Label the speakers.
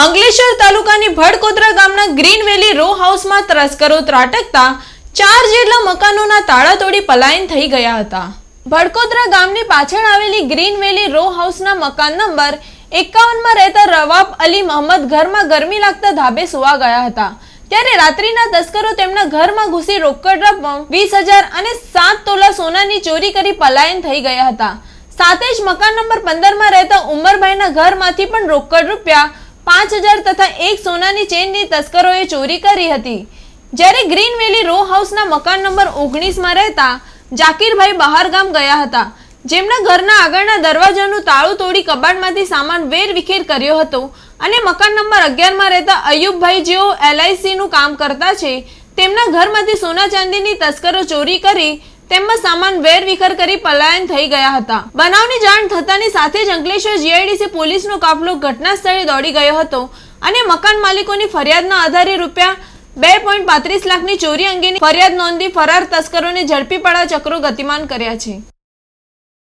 Speaker 1: અંકલેશ્વર તાલુકાની ભડકોદરા ગામના ગ્રીન વેલી રો હાઉસમાં તસ્કરો ત્રાટકતા 4 જેટલા મકાનોના તાળા તોડી પલાયન થઈ ગયા હતા। ભડકોદરા ગામની પાછળ આવેલી ગ્રીન વેલી રો હાઉસના મકાન નંબર 51 માં રહેતા રવાબ અલી મોહમ્મદ ઘરમાં ગરમી લાગતા ધાબે સુવા ગયા હતા। ત્યારે રાત્રિના તસ્કરો તેમના ઘરમાં ઘૂસી રોકડ રકમ 20,000 અને 7 તોલા સોનાની ચોરી કરી પલાયન થઈ ગયા હતા। સાથે જ મકાન નંબર 15 માં રહેતા ઉમરભાઈના ઘરમાંથી પણ રોકડ રૂપિયા 5,000 તથા એક સોનાની ચેનની તસ્કરોએ ચોરી કરી હતી। જ્યારે ગ્રીન વેલી રો હાઉસના મકાન નંબર 19 માં રહેતા જાકીરભાઈ બહાર ગામ ગયા હતા, જેમના ઘરના આગળના દરવાજાનું તાળું તોડી કબાટમાંથી સામાન વેરવિખેર કર્યો હતો અને મકાન નંબર 11 માં રહેતા અયુબભાઈ જેઓ LIC નું કામ કરતા છે, તેમના ઘરમાંથી સોના ચાંદીની તસ્કરો ચોરી કરી તેમજ સામાન વેરવિખેર કરી પલાયન થઈ ગયા હતા। બનાવની જાણ થતાની સાથે જ અંકલેશ્વર GIDC પોલીસનો કાફલો ઘટના સ્થળે દોડી ગયો હતો અને મકાન માલિકોની ફરિયાદના આધારે રૂપિયા 2.35 લાખની ચોરી અંગેની ફરિયાદ નોંધી ફરાર તસ્કરોને ઝડપી પાડવા ચક્રો ગતિમાન કર્યા છે।